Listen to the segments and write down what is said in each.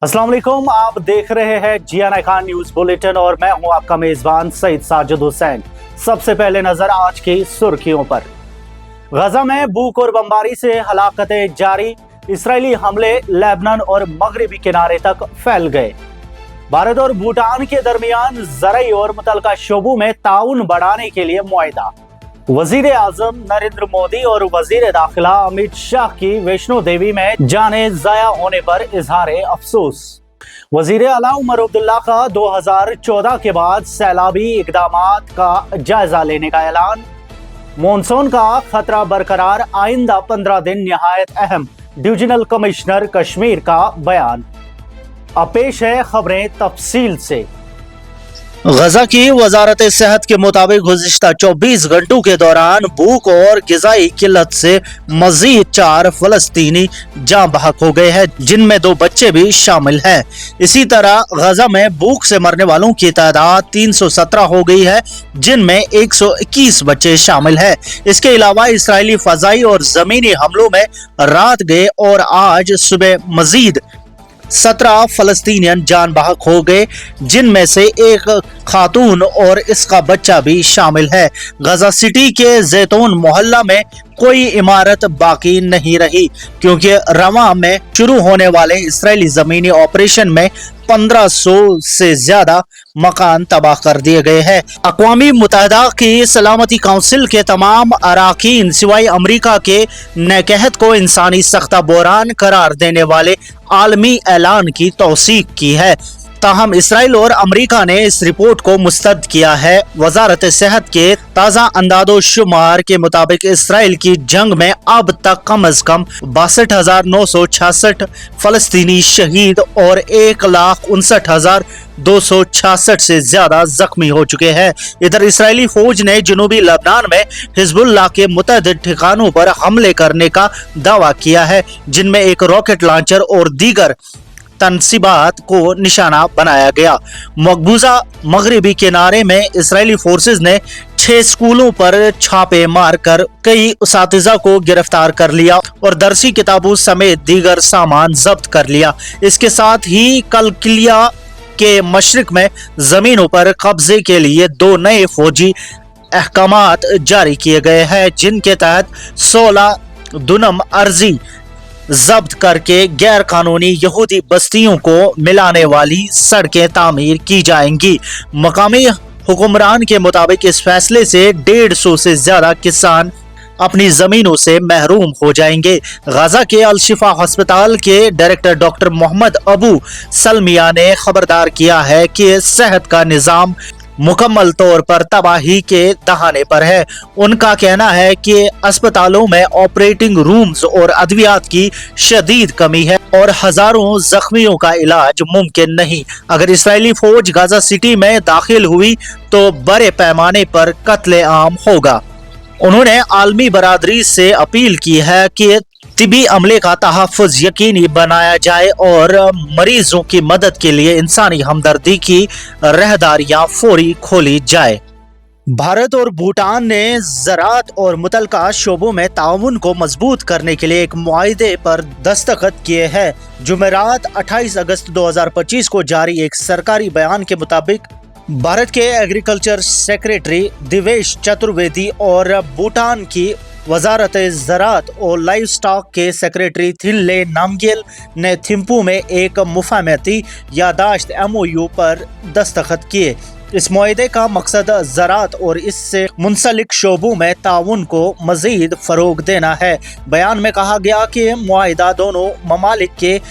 अस्सलाम वालेकुम, आप देख रहे हैं जियाना खान न्यूज बुलेटिन और मैं हूं आपका मेजबान सईद साजिद हुसैन। सबसे पहले नजर आज की सुर्खियों पर। गजा में भूख और बमबारी से हलाकतें जारी, इसराइली हमले लेबनान और मगरबी किनारे तक फैल गए। भारत और भूटान के दरमियान ज़राई और मुतल्लिका शोबों में ताउन बढ़ाने के लिए मुआहिदा। वजीर आजम नरेंद्र मोदी और वजीर दाखिला अमित शाह की वैष्णो देवी में जाने जाया होने पर इजहार अफसोस। वजीर आला उमर अब्दुल्ला का 2014 के बाद सैलाबी इकदामात का जायजा लेने का ऐलान। मॉनसून का खतरा बरकरार, आइंदा 15 दिन निहायत अहम, डिविजनल कमिश्नर कश्मीर का बयान। अब पेश है खबरें तफसील से। गजा की वजारत सेहत के मुताबिक गुज़िश्ता 24 घंटों के दौरान भूख और ग़िज़ाई किल्लत से मजीद 4 फलस्तीनी जाँ बहक हो गए हैं, जिनमें 2 बच्चे भी शामिल हैं। इसी तरह गजा में भूख से मरने वालों की तादाद 317 हो गई है, जिनमें 121 बच्चे शामिल हैं। इसके अलावा इसराइली फ़ज़ाई और ज़मीनी हमलों में रात गए और आज सुबह मजीद 17 फलस्तीनियन जान बहक हो गए, जिनमें से एक खातून और इसका बच्चा भी शामिल है। गजा सिटी के जैतून मोहल्ला में कोई इमारत बाकी नहीं रही, क्योंकि रवा में शुरू होने वाले इसराइली जमीनी ऑपरेशन में 1500 से ज्यादा मकान तबाह कर दिए गए हैं। अक़वामी मुत्तहिदा की सलामती काउंसिल के तमाम अराकीन सिवाय अमरीका के नेकहत को इंसानी सख्ता बहरान करार देने वाले आलमी ऐलान की तौसीक की है। ताहम इसराइल और अमरीका ने इस रिपोर्ट को मुस्तरद किया है। वजारत सेहत के ताज़ा अंदाज़ो शुमार के मुताबिक इसराइल की जंग में अब तक कम अज कम 62,966 फलस्तीनी शहीद और 1,59,266 से ज्यादा जख्मी हो चुके हैं। इधर इसराइली फौज ने जनूबी लेबनान में हिजबुल्लाह के मुतअद्दिद ठिकानों पर हमले करने का दावा किया है, जिनमें एक रॉकेट लॉन्चर और दीगर तनसीबात को निशाना बनाया गया। मकबूजा मगरबी किनारे में इसराइली फोर्सेस ने 6 स्कूलों पर छापे मारकर कई उसातिजा को गिरफ्तार कर लिया और दरसी किताबों समेत दीगर सामान जब्त कर लिया। इसके साथ ही कलकिलिया के मशरिक में जमीनों पर कब्जे के लिए 2 नए फौजी अहकामात जारी किए गए हैं, जिनके तहत 16 दुनम अर्जी जब्त करके गैर कानूनी यहूदी बस्तियों को मिलाने वाली सड़कें तामीर की जाएंगी। मकामी हुक्मरान के मुताबिक इस फैसले से 150 से ज्यादा किसान अपनी जमीनों से महरूम हो जाएंगे। गजा के अल-शिफा अस्पताल के डायरेक्टर डॉक्टर मोहम्मद अबू सलमिया ने खबरदार किया है कि सेहत का निज़ाम मुकम्मल तौर पर तबाही के दहाने पर है। उनका कहना है कि अस्पतालों में ऑपरेटिंग रूम्स और अद्वियात की शदीद कमी है और हजारों जख्मियों का इलाज मुमकिन नहीं। अगर इसराइली फौज गाजा सिटी में दाखिल हुई तो बड़े पैमाने पर कत्ले आम होगा। उन्होंने आलमी बरादरी से अपील की है कि तिबी अमले का तहफ़्फ़ुज़ यकीनी बनाया जाए और मरीजों की मदद के लिए इंसानी हमदर्दी की राहदारियां फौरी खोली जाए। भारत और भूटान ने ज़राअत और मुतल्लिका शोबों में ताउन को मजबूत करने के लिए एक मुआहिदे पर दस्तखत किए हैं। जुमेरात 28 अगस्त 2025 को जारी एक सरकारी बयान के मुताबिक भारत के एग्रीकल्चर सेक्रेटरी दिवेश चतुर्वेदी और भूटान की वजारत ज़राअत और लाइव स्टॉक के सेक्रेटरी थिनले नामग्येल ने थिम्पू में एक मुफाहमती यादाश्त MOU पर दस्तखत किए। इस मुआहिदे का मकसद ज़राअत और इससे मुंसलिक शोबों में ताउन को मज़ीद फ़रोग देना है। बयान में कहा गया कि मुआहिदा दोनों ममालिक के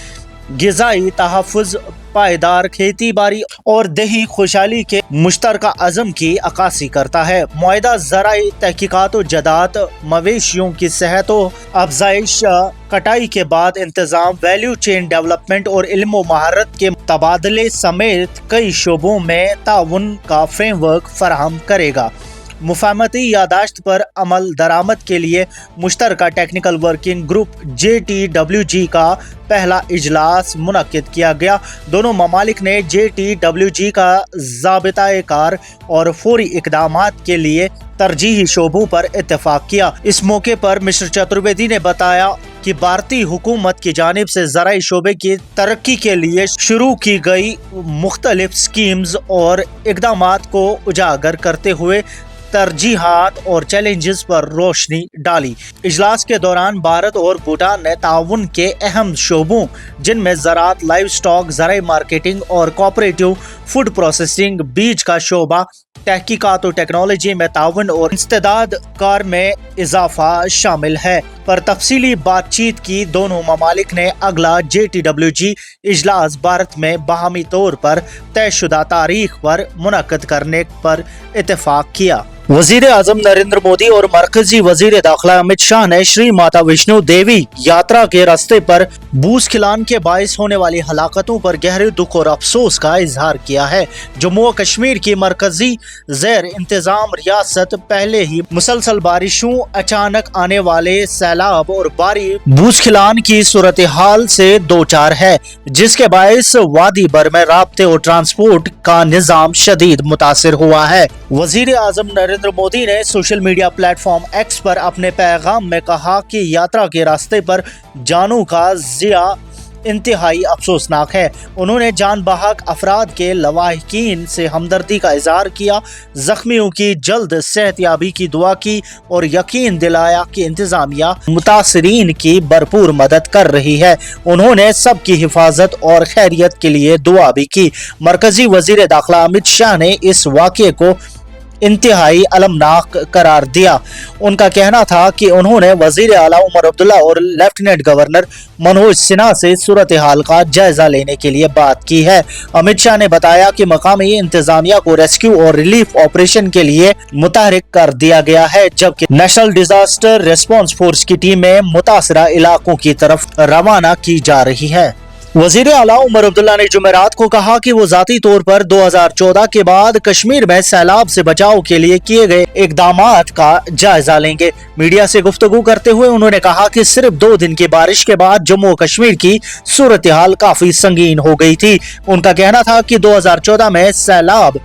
ग़िज़ाई तहफ़्फ़ुज़, पायदार खेती बाड़ी और देही खुशहाली के मुश्तरका अज़म की अक्कासी करता है। मुआहिदा ज़राई तहकीकात व जदात, मवेशियों की सेहत व अफजाइश, कटाई के बाद इंतज़ाम, वैल्यू चेन डेवलपमेंट और इल्म व महारत के तबादले समेत कई शोबों में ताउन का फ्रेमवर्क फराहम करेगा। मुफाहमती यादाश्त पर अमल दरामद के लिए मुश्तरका टेक्निकल वर्किंग ग्रुप JTWG का पहला इजलास मुनक्किद किया गया। दोनों ममालिक ने JTWG का ज़ाबिता कार और फौरी इक़दामात के लिए तरजीही शोबों पर इत्तेफाक किया। इस मौके पर मिस्टर चतुर्वेदी ने बताया कि भारतीय हुकूमत की जानिब से ज़राई शोबे की तरक्की के लिए शुरू की गई मुख्तलिफ स्कीम्स और इक़दामात को उजागर करते हुए तरजीहात और चैलेंजेस पर रोशनी डाली। इजलास के दौरान भारत और भूटान ने ताउन के अहम शोबों जिनमें ज़राअत, लाइव स्टॉक, ज़राई मार्केटिंग और कोऑपरेटिव फूड प्रोसेसिंग, बीज का शोबा, तहकीकात और टेक्नोलॉजी में ताउन और इस्तेदाद कार में इजाफा शामिल है। पर तफसीली बातचीत की दोनों ममालिक ने अगला JTWG इजलास भारत में बाहमी तौर पर तयशुदा तारीख पर मुनक्कद करने पर इत्तेफाक किया। वजीर आजम नरेंद्र मोदी और मरकजी वजीर दाखिला अमित शाह ने श्री माता वैष्णो देवी यात्रा के रास्ते पर भूस्खलन के बायस होने वाली हलाकतों पर गहरे दुख और अफसोस का इजहार किया है। जम्मू और कश्मीर की मरकजी ज़ेर इंतजाम रियासत पहले ही मुसलसल बारिशों, अचानक आने वाले सैलाब और भारी भूस्खलन की सूरत हाल से दो चार है, जिसके बायस वादी भर में राब्ते और ट्रांसपोर्ट का निजाम शदीद मुतासिर हुआ है। वजीर आजम नरेंद्र मोदी ने सोशल मीडिया प्लेटफॉर्म एक्स पर अपने पैगाम में कहा कि यात्रा के रास्ते पर जानों का ज़िया इंतहाई अफसोसनाक है। उन्होंने जान बहक अफराद के लवाहिकीन से हमदर्दी का इजहार किया, जख्मियों की जल्द सेहतयाबी की दुआ की और यकीन दिलाया कि इंतजामिया मुतासरीन की भरपूर मदद कर रही है। उन्होंने सबकी हिफाजत और खैरियत के लिए दुआ भी की। मरकजी वजीर दाखिला अमित शाह ने इस वाक़े को इंतहाई अलमनाक करार दिया। उनका कहना था कि उन्होंने वजीर आला उमर अब्दुल्ला और लेफ्टिनेंट गवर्नर मनोज सिन्हा से सूरत हाल का जायजा लेने के लिए बात की है। अमित शाह ने बताया कि मकामी इंतजामिया को रेस्क्यू और रिलीफ ऑपरेशन के लिए मुतहरिक कर दिया गया है, जबकि नेशनल डिजास्टर रिस्पांस फोर्स की टीमें मुतासरा इलाकों की तरफ रवाना की जा रही है। वजीर आला उमर अब्दुल्ला ने जुमेरात को कहा कि वो जाती तौर पर 2014 के बाद कश्मीर में सैलाब से बचाव के लिए किए गए इकदामात का जायजा लेंगे। मीडिया से गुफ्तगू करते हुए उन्होंने कहा कि सिर्फ 2 दिन की बारिश के बाद जम्मू और कश्मीर की सूरत हाल काफी संगीन हो गई थी। उनका कहना था कि 2014 में सैलाब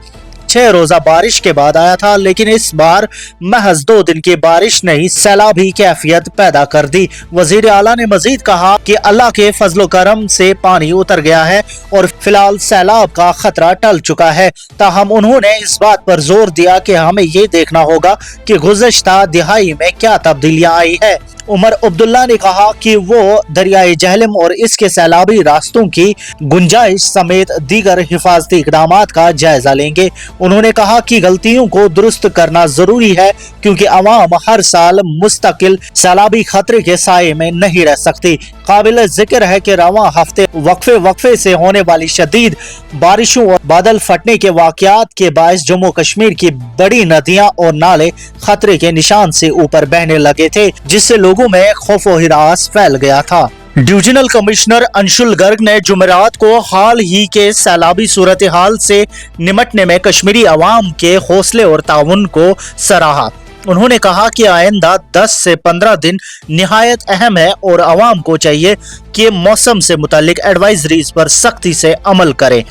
6 रोजा बारिश के बाद आया था, लेकिन इस बार महज 2 दिन की बारिश ने ही सैलाबी कैफियत पैदा कर दी। वजीर आला ने मजीद कहा कि अल्लाह के फजलो करम से पानी उतर गया है और फिलहाल सैलाब का खतरा टल चुका है। ताहम उन्होंने इस बात पर जोर दिया कि हमें ये देखना होगा कि गुज़श्ता दिहाई में क्या तब्दीलियां आई है। उमर अब्दुल्ला ने कहा कि वो दरियाए जहलम और इसके सैलाबी रास्तों की गुंजाइश समेत दीगर हिफाजती इक़दामात का जायजा लेंगे। उन्होंने कहा कि गलतियों को दुरुस्त करना जरूरी है, क्योंकि अवाम हर साल मुस्तकिल सैलाबी खतरे के साये में नहीं रह सकती। काबिल जिक्र है कि रवां हफ्ते वक्फे से होने वाली शदीद बारिशों और बादल फटने के वाकयात के बायस जम्मू कश्मीर की बड़ी नदियां और नाले खतरे के निशान से ऊपर बहने लगे थे, जिससे लोगों में खौफ व हिरास फैल गया था। डिविजनल कमिश्नर अंशुल गर्ग ने जुमेरात को हाल ही के सैलाबी सूरत हाल से निमटने में कश्मीरी अवाम के हौसले और ताउन को सराहा। उन्होंने कहा कि आइंदा 10 से 15 दिन निहायत अहम है और अवाम को चाहिए कि मौसम से मुतालिक एडवाइजरीज पर सख्ती से अमल करें।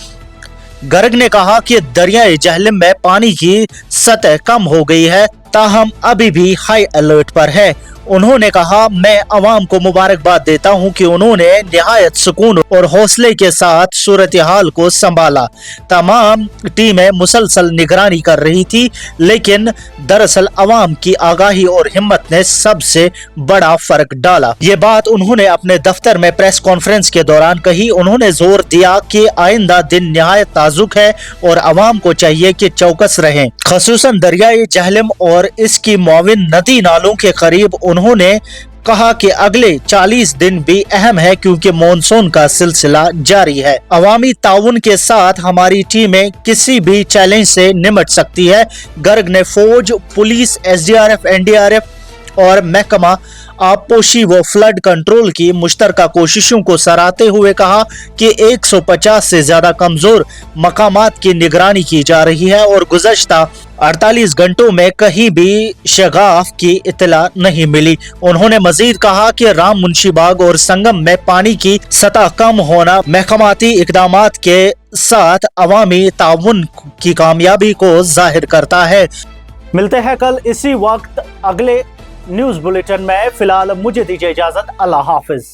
गर्ग ने कहा कि दरियाए जहलम में पानी की सतह कम हो गई है, ताहम अभी भी हाई अलर्ट पर है। उन्होंने कहा, मैं अवाम को मुबारकबाद देता हूं कि उन्होंने निहायत सुकून और हौसले के साथ सूरत हाल को संभाला। तमाम टीमें मुसलसल निगरानी कर रही थी, लेकिन दरअसल अवाम की आगाही और हिम्मत ने सबसे बड़ा फर्क डाला। ये बात उन्होंने अपने दफ्तर में प्रेस कॉन्फ्रेंस के दौरान कही। उन्होंने जोर दिया कि आइंदा दिन निहायत ताजुक है और अवाम को चाहिए कि चौकस रहें, खसूसन दरियाए जहलम और इसकी मुआविन नदी नालों के करीब। उन्होंने कहा कि अगले 40 दिन भी अहम है, क्योंकि मॉनसून का सिलसिला जारी है। अवामी ताउन के साथ हमारी टीमें किसी भी चैलेंज से निमट सकती है। गर्ग ने फौज, पुलिस, SDRF, NDRF और महकमा आबपोशी व फ्लड कंट्रोल की मुश्तरका कोशिशों को सराहते हुए कहा कि 150 से ज्यादा कमजोर मकामात की निगरानी की जा रही है और गुज़श्ता 48 घंटों में कहीं भी शगाफ की इत्तला नहीं मिली। उन्होंने मजीद कहा कि राम मुंशीबाग और संगम में पानी की सतह कम होना महकमाती इकदामात के साथ अवामी ताउन की कामयाबी को जाहिर करता है। मिलते हैं कल इसी वक्त अगले न्यूज बुलेटिन में फिलहाल मुझे दीजिए इजाजत। अल्लाह हाफिज।